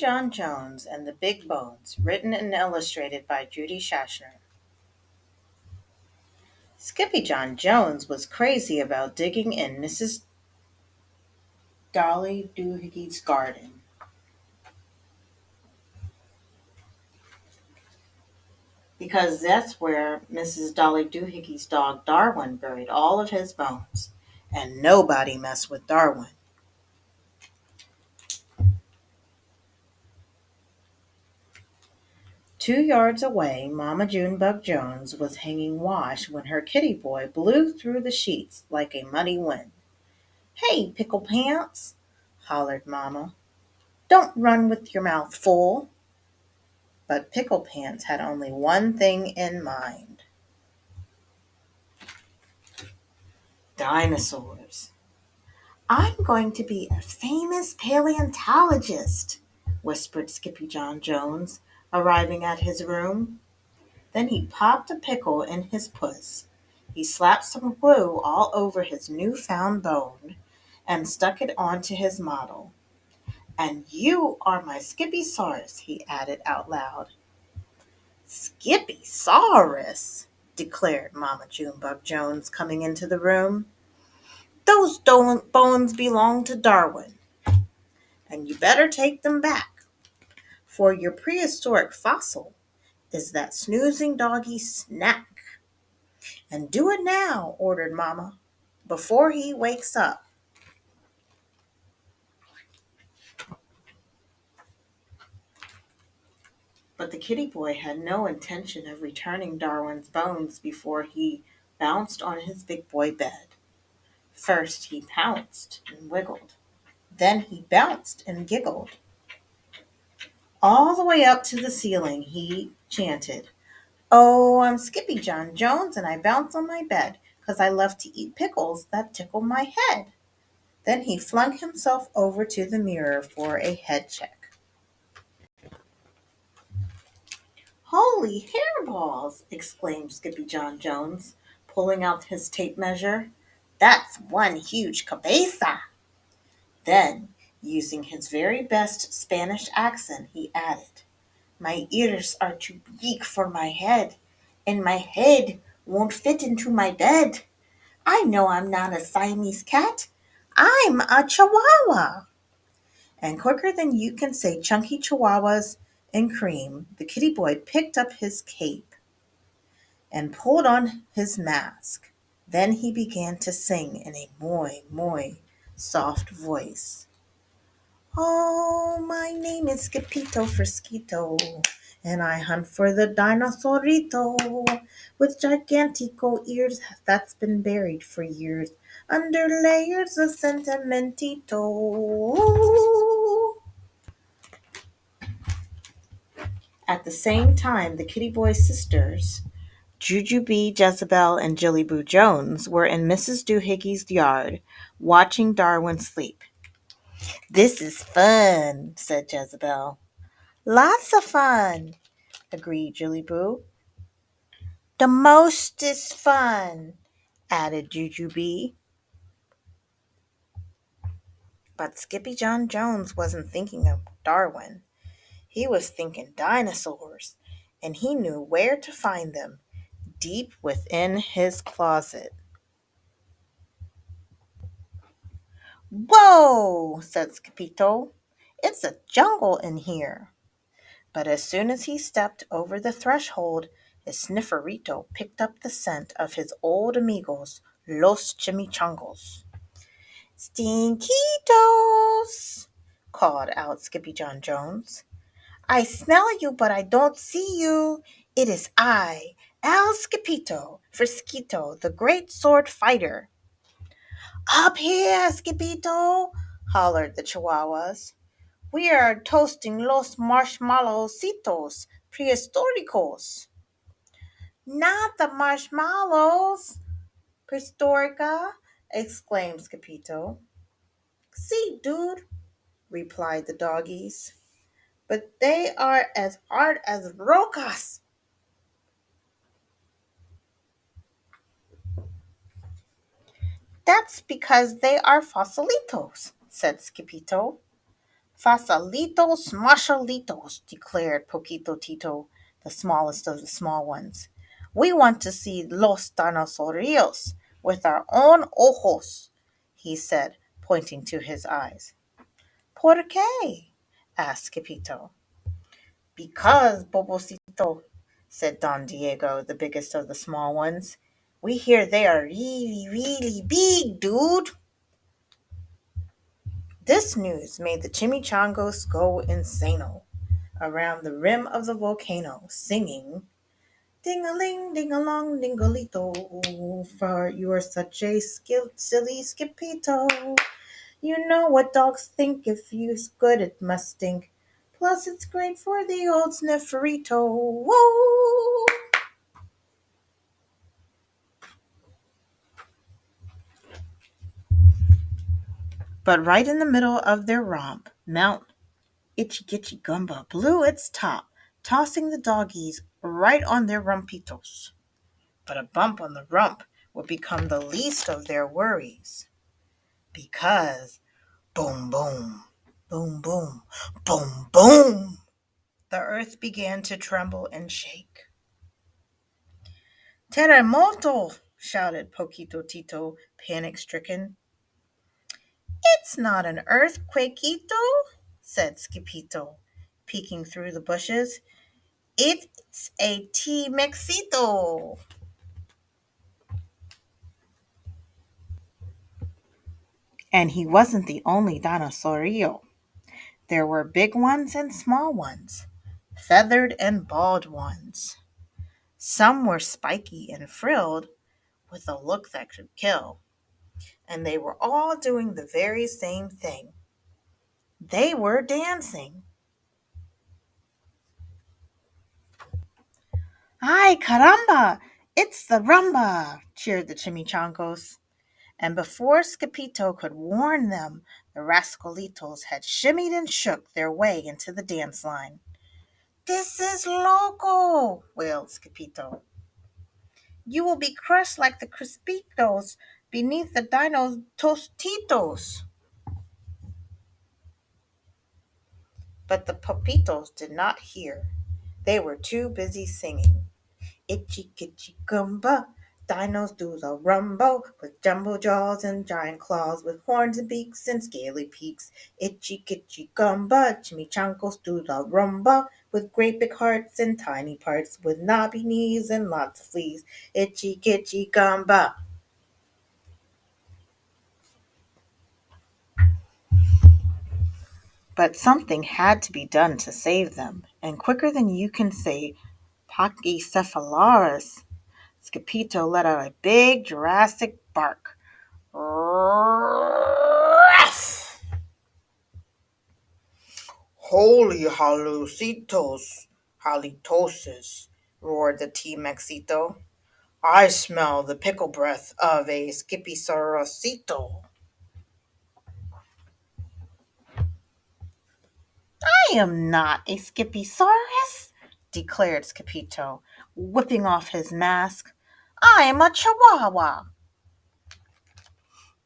Skippyjon Jones and the Big Bones, written and illustrated by Judy Schachner. Skippyjon Jones was crazy about digging in Mrs. Dolly Doohickeys garden, because that's where Mrs. Dolly Doohickeys dog Darwin buried all of his bones, and nobody messed with Darwin. 2 yards away, Mama Junebug Jones was hanging wash when her kitty boy blew through the sheets like a muddy wind. "Hey, Pickle Pants!" hollered Mama. "Don't run with your mouth full." But Pickle Pants had only one thing in mind: dinosaurs. "I'm going to be a famous paleontologist," whispered Skippyjon Jones, arriving at his room. Then he popped a pickle in his puss. He slapped some glue all over his new-found bone and stuck it onto his model. "And you are my Skippysaurus," he added out loud. "Skippysaurus!" declared Mama Junebug Jones, coming into the room. "Those bones belong to Darwin, and you better take them back, for your prehistoric fossil is that snoozing doggy Snack. And do it now," ordered Mama, "before he wakes up." But the kitty boy had no intention of returning Darwin's bones before he bounced on his big boy bed. First he pounced and wiggled. Then he bounced and giggled. All the way up to the ceiling he chanted, "Oh, I'm Skippyjon Jones, and I bounce on my bed 'cause I love to eat pickles that tickle my head." Then he flung himself over to the mirror for a head check. "Holy hairballs!" exclaimed Skippyjon Jones, pulling out his tape measure. "That's one huge cabeza." Then, using his very best Spanish accent, he added, "My ears are too big for my head, and my head won't fit into my bed. I know I'm not a Siamese cat. I'm a Chihuahua." And quicker than you can say chunky Chihuahuas and cream, the kitty boy picked up his cape and pulled on his mask. Then he began to sing in a moi soft voice. "Oh, my name is Skipito Frisquito, and I hunt for the dinosaurito with gigantico ears that's been buried for years under layers of sentimentito." At the same time, the Kitty Boy sisters, Jujubee, Jezebel, and Jillyboo Jones, were in Mrs. Doohickeys' yard watching Darwin sleep. "This is fun," said Jezebel. "Lots of fun," agreed Jillyboo. "The mostest fun," added Jujubee. But Skippyjon Jones wasn't thinking of Darwin. He was thinking dinosaurs, and he knew where to find them, deep within his closet. "Whoa!" said Skipito. "It's a jungle in here." But as soon as he stepped over the threshold, his snifferito picked up the scent of his old amigos, Los Chimichangos. "Stinkitos!" called out Skippyjon Jones. "I smell you, but I don't see you. It is I, El Skipito, Frisquito, the great sword fighter." "Up here, Skipito!" hollered the Chihuahuas. "We are toasting los marshmallowcitos prehistoricos." "Not the marshmallows, prehistorica!" exclaimed Skipito. "See, dude," replied the doggies, "but they are as hard as rocas." "That's because they are fossilitos," said Skipito. Fasalitos, mashalitos, declared Poquito Tito, the smallest of the small ones. We want to see Los Dinosaurios with our own ojos, he said, pointing to his eyes. ¿Por qué? Asked Capito. Because, Bobocito, said Don Diego, the biggest of the small ones. We hear they are really, really big, dude. This news made the chimichangos go insano around the rim of the volcano, singing, ding-a-ling, ding-a-long, ding-a-lito, for you are such a silly skipito. You know what dogs think if you's good it must stink. Plus it's great for the old snifferito. Whoa! But right in the middle of their romp, Mount Itchy Gitchy Gumba blew its top, tossing the doggies right on their rumpitos. But a bump on the rump would become the least of their worries. Because boom, boom, boom, boom, boom, boom, the earth began to tremble and shake. Terremoto! Shouted Poquito Tito, panic stricken. It's not an earthquakeito, said Skipito, peeking through the bushes. It's a T-Mexito. And he wasn't the only dinosaurio. There were big ones and small ones, feathered and bald ones. Some were spiky and frilled with a look that could kill. And they were all doing the very same thing. They were dancing. Ay, caramba! It's the rumba! Cheered the chimichangos. And before Scipito could warn them, the rascalitos had shimmied and shook their way into the dance line. This is loco, wailed Scipito. You will be crushed like the crispitos beneath the dino's tostitos. But the papitos did not hear. They were too busy singing. Itchy kitchy gumba, dinos do the rumbo with jumbo jaws and giant claws with horns and beaks and scaly peaks. Itchy kitchy gumba, chimichancos do the rumba with great big hearts and tiny parts with knobby knees and lots of fleas. Itchy kitchy gumba. But something had to be done to save them, and quicker than you can say Pachycephalaris, Scipito let out a big Jurassic bark. Holy halucitos, halitosis, roared the T-Mexito. I smell the pickle breath of a Skipisaurusito. I am not a Skipisaurus, declared Scipito, whipping off his mask. I am a Chihuahua.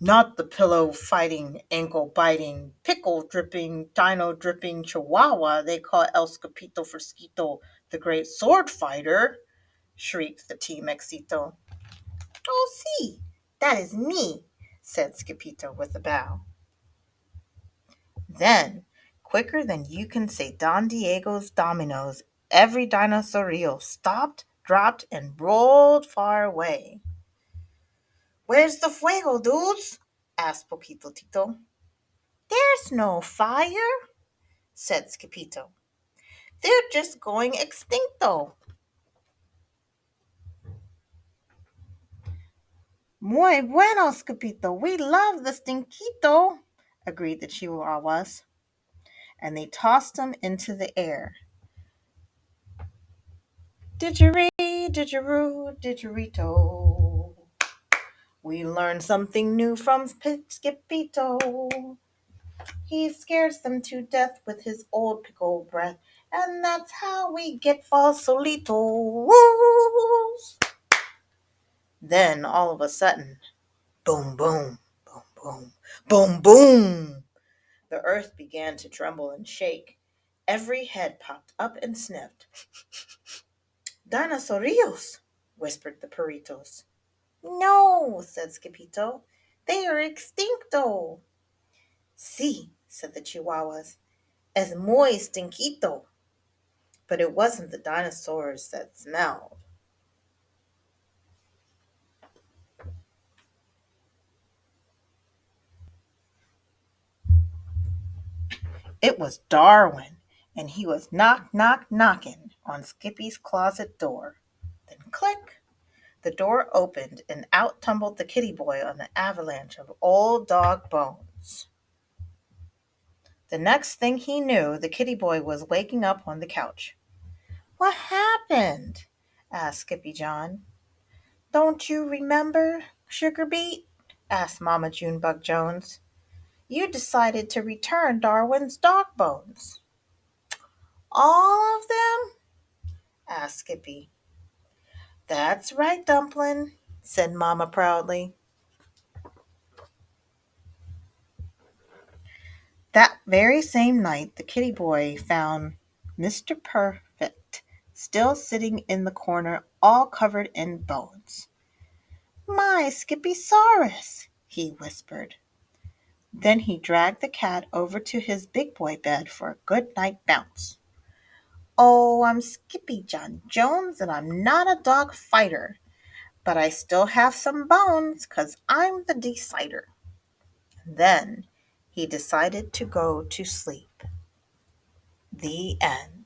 Not the pillow fighting, ankle biting, pickle dripping, dino dripping Chihuahua they call El Scipito Fresquito, the great sword fighter, shrieked the T Mexito. Oh, see, that is me, said Scipito with a bow. Then, quicker than you can say Don Diego's dominoes, every dinosaurio stopped, dropped, and rolled far away. Where's the fuego, dudes? Asked Poquito Tito. There's no fire, said Scipito. They're just going extincto. Muy bueno, Scipito. We love the stinquito, agreed the Chihuahuas, and they tossed him into the air. Didgeridoo, didgeroo, didgerito. We learned something new from Scipito. He scares them to death with his old pickle breath, and that's how we get fossilitos. Then, all of a sudden, boom, boom, boom, boom, boom, boom. The earth began to tremble and shake. Every head popped up and sniffed. Dinosaurios, whispered the perritos. No, said Skipito. They are extincto. Sí, said the chihuahuas. Es muy stinquito. But it wasn't the dinosaurs that smelled. It was Darwin, and he was knock, knock, knocking on Skippy's closet door. Then click, the door opened, and out tumbled the kitty boy on an avalanche of old dog bones. The next thing he knew, the kitty boy was waking up on the couch. What happened? Asked Skippy John. Don't you remember, Sugar Beet? Asked Mama Junebug Jones. You decided to return Darwin's dog bones. All of them? Asked Skippy. That's right, Dumpling, said Mama proudly. That very same night, the kitty boy found Mr. Perfect still sitting in the corner, all covered in bones. My Skippysaurus, he whispered. Then he dragged the cat over to his big boy bed for a good night bounce. Oh, I'm Skippyjon Jones, and I'm not a dog fighter, but I still have some bones, 'cause I'm the decider. Then he decided to go to sleep. The end.